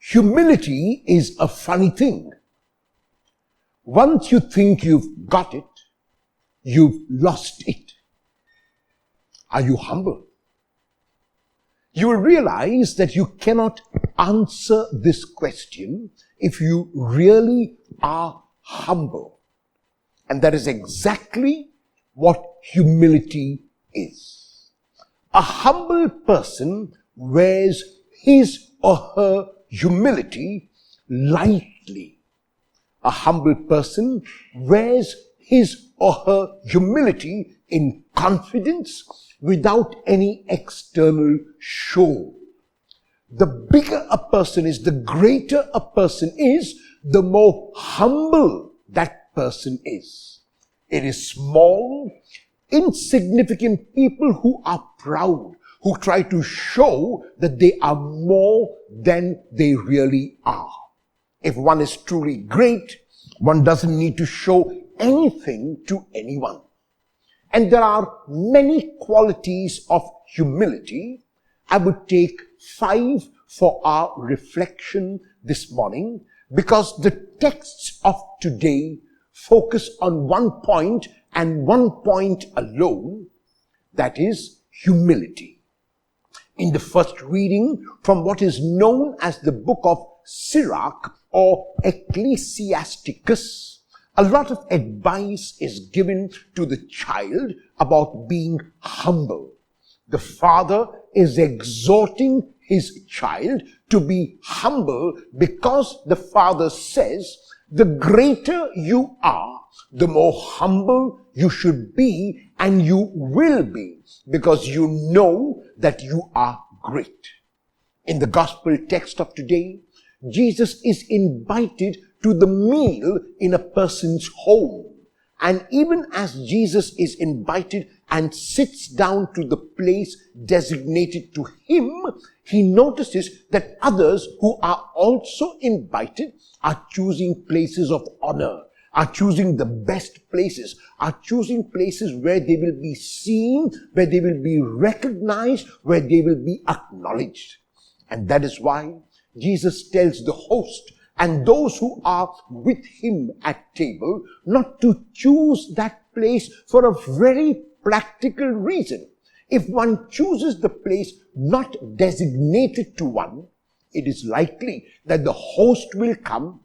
Humility is a funny thing. Once you think you've got it, you've lost it. Are you humble? You will realize that you cannot answer this question if you really are humble. And that is exactly what humility is. A humble person wears his or her humility lightly. A humble person wears his or her humility in confidence without any external show. The bigger a person is, the greater a person is, the more humble that person is. It is small, insignificant people who are proud, who try to show that they are more than they really are. If one is truly great, one doesn't need to show anything to anyone. And there are many qualities of humility. I would take 5 for our reflection this morning, because the texts of today focus on one point and one point alone, that is humility. In the first reading from what is known as the book of Sirach or Ecclesiasticus, a lot of advice is given to the child about being humble. The father is exhorting his child to be humble because the father says, the greater you are, the more humble you should be, and you will be, because you know that you are great. In the gospel text of today, Jesus is invited to the meal in a person's home. And even as Jesus is invited and sits down to the place designated to him, he notices that others who are also invited are choosing places of honor, are choosing the best places, are choosing places where they will be seen, where they will be recognized, where they will be acknowledged. And that is why Jesus tells the host and those who are with him at table not to choose that place for a very practical reason. If one chooses the place not designated to one, it is likely that the host will come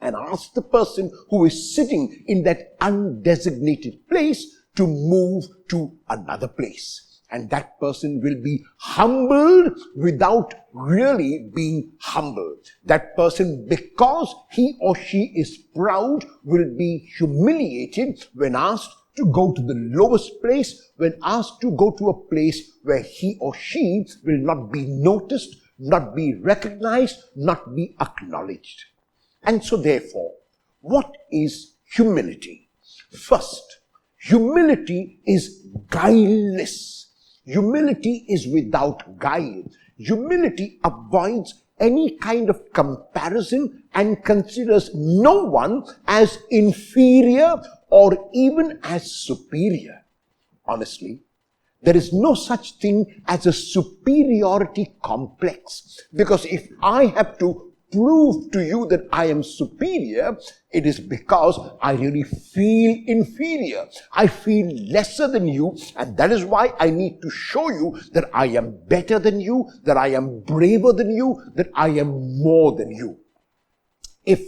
and ask the person who is sitting in that undesignated place to move to another place. And that person will be humbled without really being humble. That person, because he or she is proud, will be humiliated when asked to go to the lowest place, when asked to go to a place where he or she will not be noticed, not be recognized, not be acknowledged. And so therefore, what is humility? First, humility is guileless. Humility is without guile. Humility avoids any kind of comparison and considers no one as inferior or even as superior. Honestly, there is no such thing as a superiority complex, because if I have to prove to you that I am superior, it is because I really feel inferior. I feel lesser than you, and that is why I need to show you that I am better than you, that I am braver than you, that I am more than you. If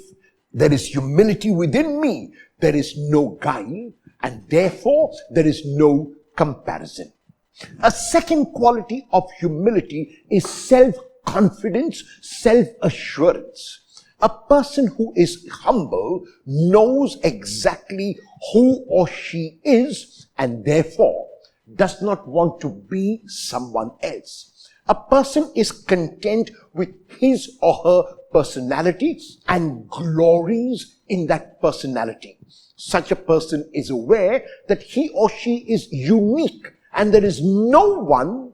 there is humility within me, there is no guile, and therefore there is no comparison. A second quality of humility is self-confidence, self-assurance. A person who is humble knows exactly who or she is and therefore does not want to be someone else. A person is content with his or her personality and glories in that personality. Such a person is aware that he or she is unique and there is no one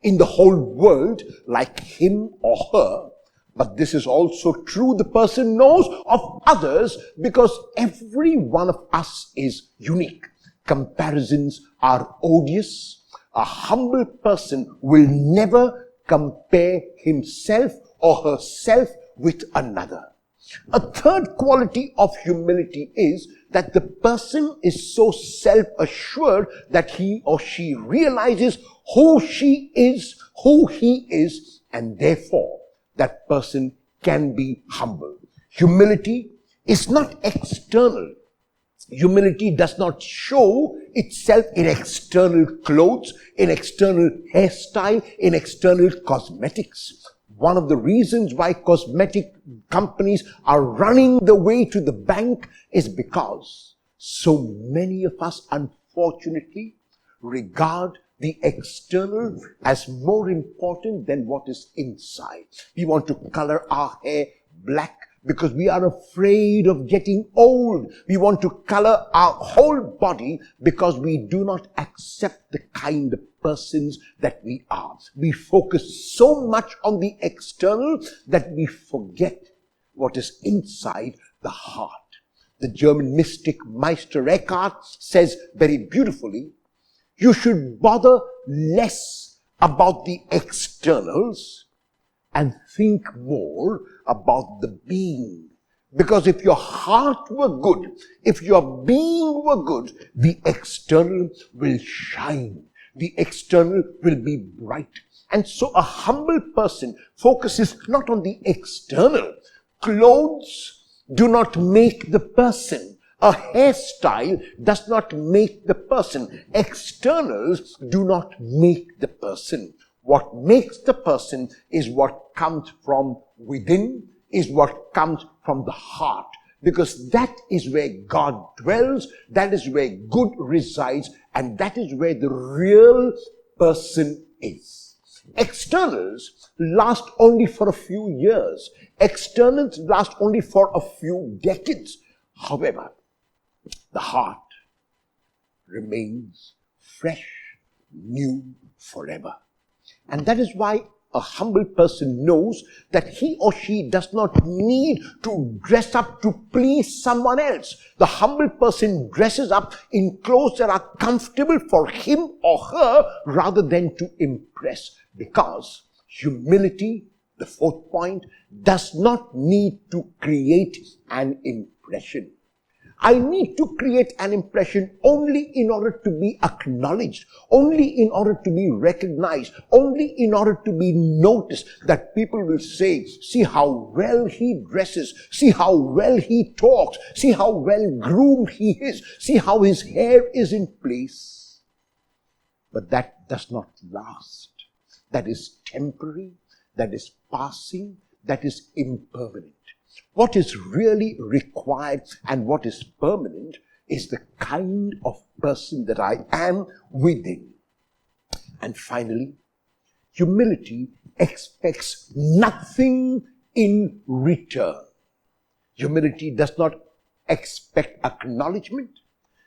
in the whole world like him or her. But this is also true, the person knows of others, because every one of us is unique. Comparisons are odious. A humble person will never compare himself or herself with another. A third quality of humility is that the person is so self-assured that he or she realizes who she is, who he is, and therefore that person can be humble. Humility is not external. Humility does not show itself in external clothes, in external hairstyle, in external cosmetics. One of the reasons why cosmetic companies are running the way to the bank is because so many of us, unfortunately, regard the external as more important than what is inside. We want to color our hair black because we are afraid of getting old. We want to color our whole body because we do not accept the kind of persons that we are. We focus so much on the external that we forget what is inside the heart. The German mystic Meister Eckhart says very beautifully, you should bother less about the externals and think more about the being. Because if your heart were good, if your being were good, the external will shine. The external will be bright. And so a humble person focuses not on the external. Clothes do not make the person. A hairstyle does not make the person. Externals do not make the person. What makes the person is what comes from within, is what comes from the heart. Because that is where God dwells, that is where good resides, and that is where the real person is. Externals last only for a few years. Externals last only for a few decades. However, the heart remains fresh, new, forever. And that is why a humble person knows that he or she does not need to dress up to please someone else. The humble person dresses up in clothes that are comfortable for him or her rather than to impress. Because humility, the fourth point, does not need to create an impression. I need to create an impression only in order to be acknowledged, only in order to be recognized, only in order to be noticed, that people will say, see how well he dresses, see how well he talks, see how well groomed he is, see how his hair is in place. But that does not last. That is temporary, that is passing, that is impermanent. What is really required and what is permanent is the kind of person that I am within. And finally, humility expects nothing in return. Humility does not expect acknowledgement.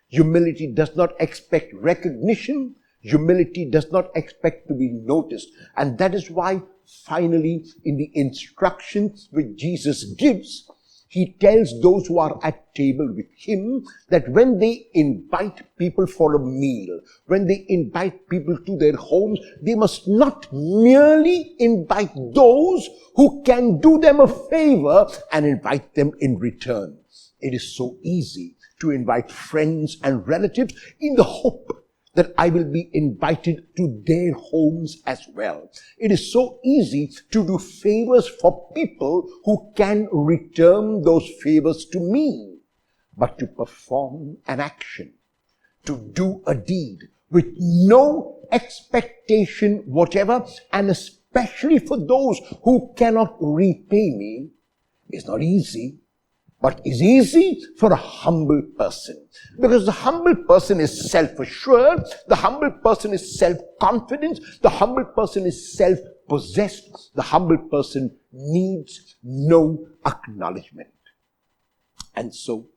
Humility does not expect recognition. Humility does not expect to be noticed. And that is why finally, in the instructions which Jesus gives, he tells those who are at table with him that when they invite people for a meal, when they invite people to their homes, they must not merely invite those who can do them a favor and invite them in return. It is so easy to invite friends and relatives in the hope that I will be invited to their homes as well. It is so easy to do favors for people who can return those favors to me. But to perform an action, to do a deed with no expectation whatever, and especially for those who cannot repay me, is not easy. But is easy for a humble person. Because the humble person is self-assured, the humble person is self-confident, the humble person is self-possessed, the humble person needs no acknowledgement. And so,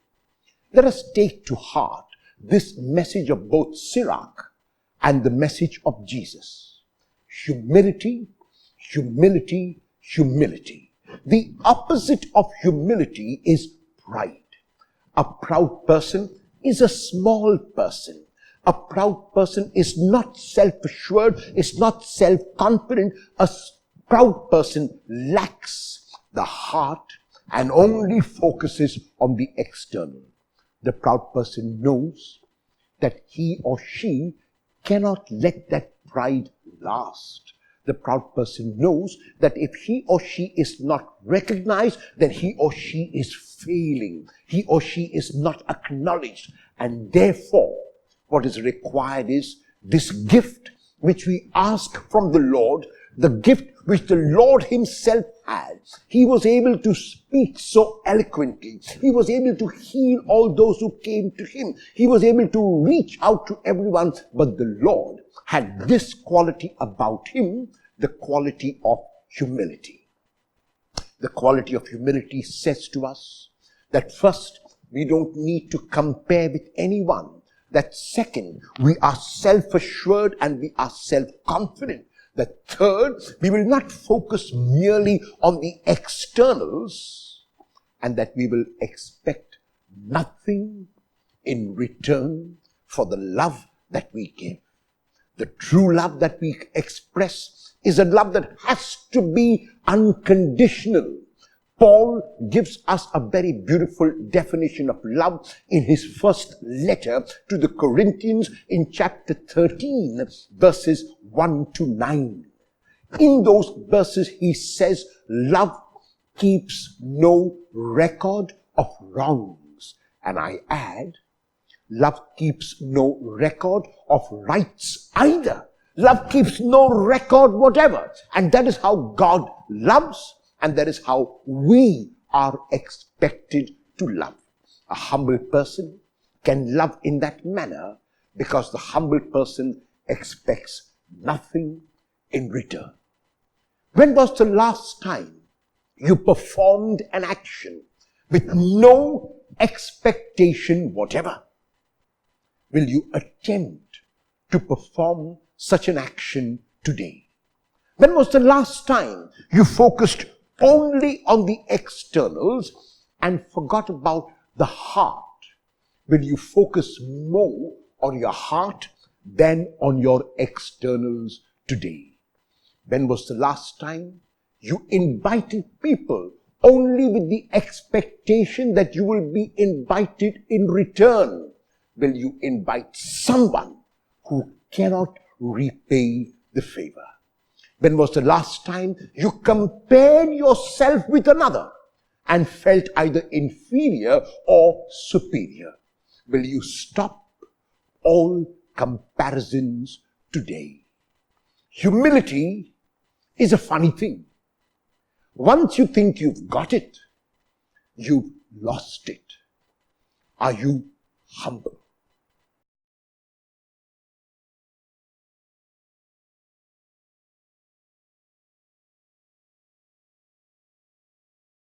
let us take to heart this message of both Sirach and the message of Jesus. Humility, humility, humility. The opposite of humility is pride. A proud person is a small person. A proud person is not self-assured, is not self-confident. A proud person lacks the heart and only focuses on the external. The proud person knows that he or she cannot let that pride last. The proud person knows that if he or she is not recognized, then he or she is failing. He or she is not acknowledged. And therefore, what is required is this gift which we ask from the Lord, the gift which the Lord himself had. He was able to speak so eloquently. He was able to heal all those who came to him. He was able to reach out to everyone. But the Lord had this quality about him, the quality of humility. The quality of humility says to us that first, we don't need to compare with anyone. That second, we are self-assured and we are self-confident. The third, we will not focus merely on the externals, and that we will expect nothing in return for the love that we give. The true love that we express is a love that has to be unconditional. Paul gives us a very beautiful definition of love in his first letter to the Corinthians in chapter 13, verses 1 to 9. In those verses, he says, love keeps no record of wrongs. And I add, love keeps no record of rights either. Love keeps no record whatever. And that is how God loves. And that is how we are expected to love. A humble person can love in that manner because the humble person expects nothing in return. When was the last time you performed an action with no expectation whatever? Will you attempt to perform such an action today? When was the last time you focused only on the externals and forgot about the heart? Will you focus more on your heart than on your externals today? When was the last time you invited people only with the expectation that you will be invited in return? Will you invite someone who cannot repay the favor? When was the last time you compared yourself with another and felt either inferior or superior? Will you stop all comparisons today? Humility is a funny thing. Once you think you've got it, you've lost it. Are you humble?